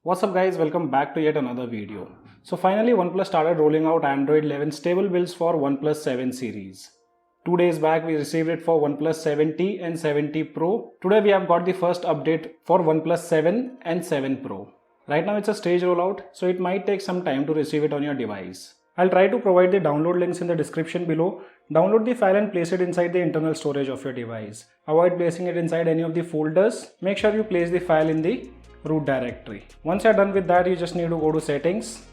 What's up guys, welcome back to yet another video. So finally OnePlus started rolling out Android 11 stable builds for OnePlus 7 series. 2 days back we received it for OnePlus 7T and 7T Pro. Today we have got the first update for OnePlus 7 and 7 Pro. Right now it's a stage rollout, so it might take some time to receive it on your device. I'll try to provide the download links in the description below. Download the file and place it inside the internal storage of your device. Avoid placing it inside any of the folders. Make sure you place the file in the root directory. Once you're done with that, you just need to go to Settings,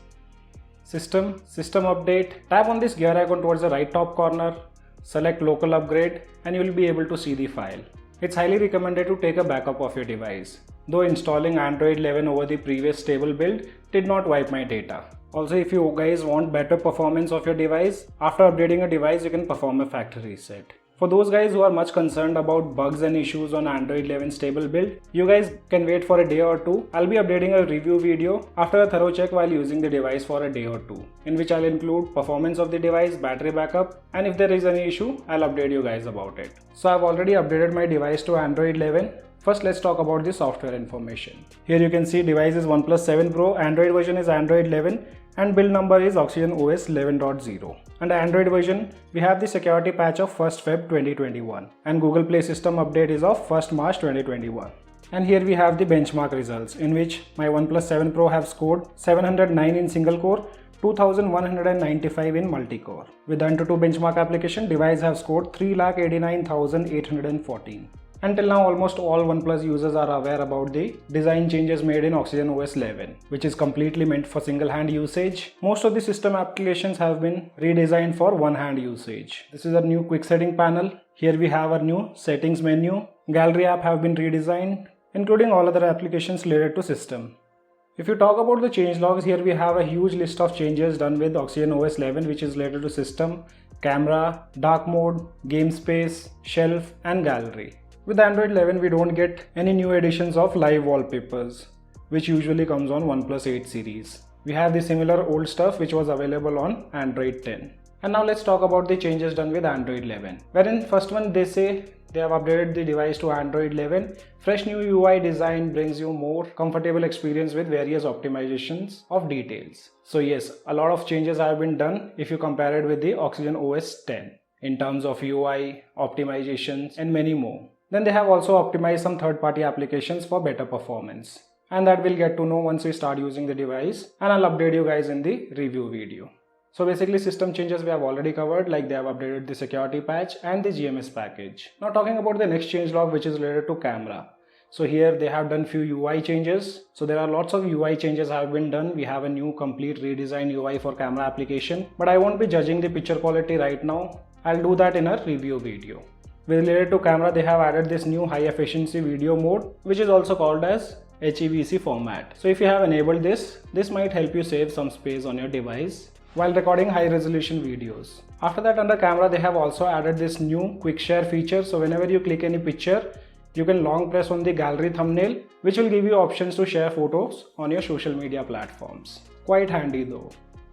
System Update. Tap on this gear icon towards the right top corner. Select Local Upgrade and you will be able to see the file. It's highly recommended to take a backup of your device. Though installing Android 11 over the previous stable build did not wipe my data. Also, if you guys want better performance of your device, after updating a device you can perform a factory reset. For those guys who are much concerned about bugs and issues on Android 11 stable build, you guys can wait for a day or two. I'll be updating a review video after a thorough check while using the device for a day or two, in which I'll include performance of the device, battery backup, and if there is any issue, I'll update you guys about it. So I've already updated my device to Android 11. First, let's talk about the software information. Here you can see device is OnePlus 7 Pro, Android version is Android 11 and build number is OxygenOS 11.0. Under Android version, we have the security patch of 1st Feb 2021 and Google Play system update is of 1st March 2021. And here we have the benchmark results, in which my OnePlus 7 Pro have scored 709 in single core, 2195 in multi-core. With the Antutu benchmark application, device have scored 3,89,814. Until now, almost all OnePlus users are aware about the design changes made in OxygenOS 11, which is completely meant for single-hand usage. Most of the system applications have been redesigned for one-hand usage. This is a new quick setting panel. Here we have a new settings menu. Gallery app have been redesigned, including all other applications related to system. If you talk about the changelogs, here we have a huge list of changes done with OxygenOS 11, which is related to system, camera, dark mode, Gamespace, shelf, and gallery. With Android 11, we don't get any new additions of live wallpapers, which usually comes on OnePlus 8 series. We have the similar old stuff which was available on Android 10. And now let's talk about the changes done with Android 11. Wherein first one, they say they have updated the device to Android 11. Fresh new UI design brings you more comfortable experience with various optimizations of details. So yes, a lot of changes have been done if you compare it with the OxygenOS 10 in terms of UI, optimizations, and many more. Then they have also optimized some third-party applications for better performance. And that we'll get to know once we start using the device, and I'll update you guys in the review video. So basically system changes we have already covered, like they have updated the security patch and the GMS package. Now talking about the next changelog, which is related to camera. So here they have done few UI changes. So there are lots of UI changes have been done. We have a new complete redesigned UI for camera application, but I won't be judging the picture quality right now. I'll do that in a review video. Related to camera, they have added this new high efficiency video mode, which is also called as HEVC format. So if you have enabled this might help you save some space on your device while recording high resolution videos. After that, under camera, they have also added this new quick share feature. So whenever you click any picture, you can long press on the gallery thumbnail, which will give you options to share photos on your social media platforms. Quite handy though.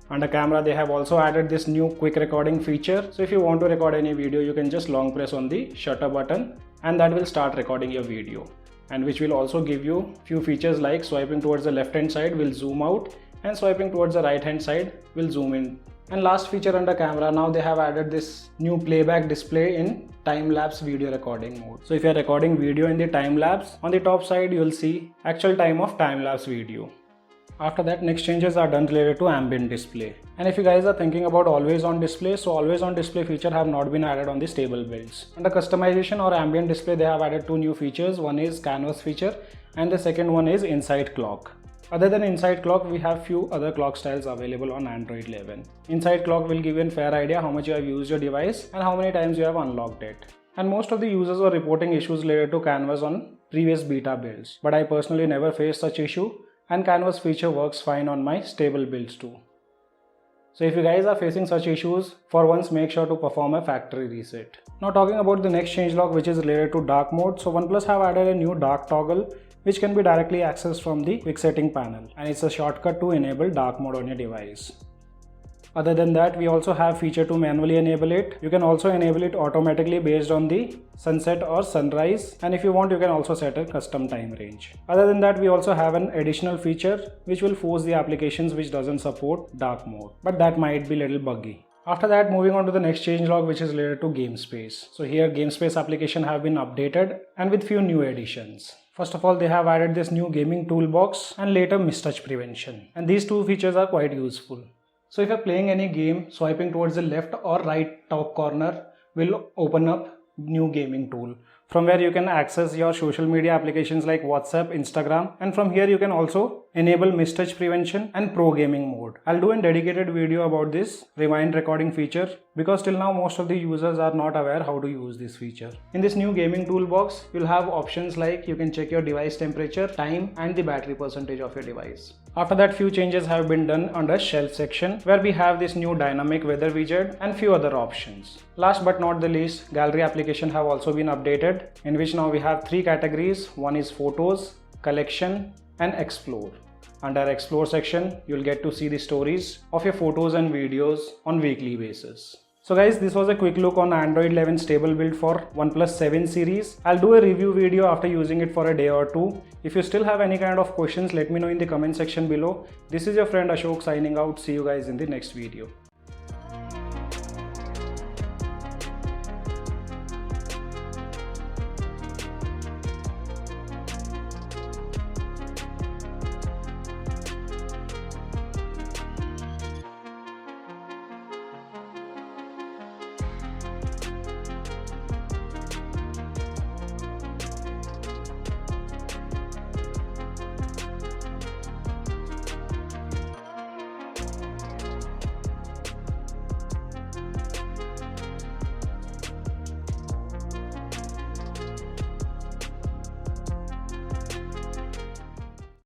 Under camera, they have also added this new quick recording feature. So if you want to record any video, you can just long press on the shutter button and that will start recording your video, and which will also give you few features like swiping towards the left hand side will zoom out and swiping towards the right hand side will zoom in. And last feature under camera, now they have added this new playback display in time-lapse video recording mode. So if you are recording video in the time-lapse, on the top side you will see actual time of time-lapse video. After that, next changes are done related to ambient display. And if you guys are thinking about always on display, so always on display feature have not been added on the stable builds. Under customization or ambient display, they have added two new features. One is canvas feature and the second one is inside clock. Other than inside clock, we have few other clock styles available on Android 11. Inside clock will give you a fair idea how much you have used your device and how many times you have unlocked it. And most of the users were reporting issues related to canvas on previous beta builds, but I personally never faced such issue. And canvas feature works fine on my stable builds too. So if you guys are facing such issues, for once make sure to perform a factory reset. Now talking about the next changelog, which is related to dark mode. So OnePlus have added a new dark toggle which can be directly accessed from the quick setting panel, and it's a shortcut to enable dark mode on your device. Other than that, we also have feature to manually enable it. You can also enable it automatically based on the sunset or sunrise, and if you want, you can also set a custom time range. Other than that, we also have an additional feature which will force the applications which doesn't support dark mode, but that might be a little buggy. After that, moving on to the next changelog, which is related to Gamespace. So here Gamespace application have been updated and with few new additions. First of all, they have added this new gaming toolbox and later mistouch prevention, and these two features are quite useful. So if you're playing any game, swiping towards the left or right top corner will open up new gaming tool, from where you can access your social media applications like WhatsApp, Instagram, and from here you can also enable mistouch prevention and pro gaming mode. I'll do a dedicated video about this rewind recording feature because till now most of the users are not aware how to use this feature. In this new gaming toolbox, you'll have options like you can check your device temperature, time, and the battery percentage of your device. After that, few changes have been done under shelf section, where we have this new dynamic weather widget and few other options. Last but not the least, gallery application have also been updated, in which now we have three categories. One is photos, collection, and explore. Under explore section, you'll get to see the stories of your photos and videos on weekly basis. So guys, this was a quick look on Android 11 stable build for OnePlus 7 series. I'll do a review video after using it for a day or two. If you still have any kind of questions, let me know in the comment section below. This is your friend Ashok signing out. See you guys in the next video.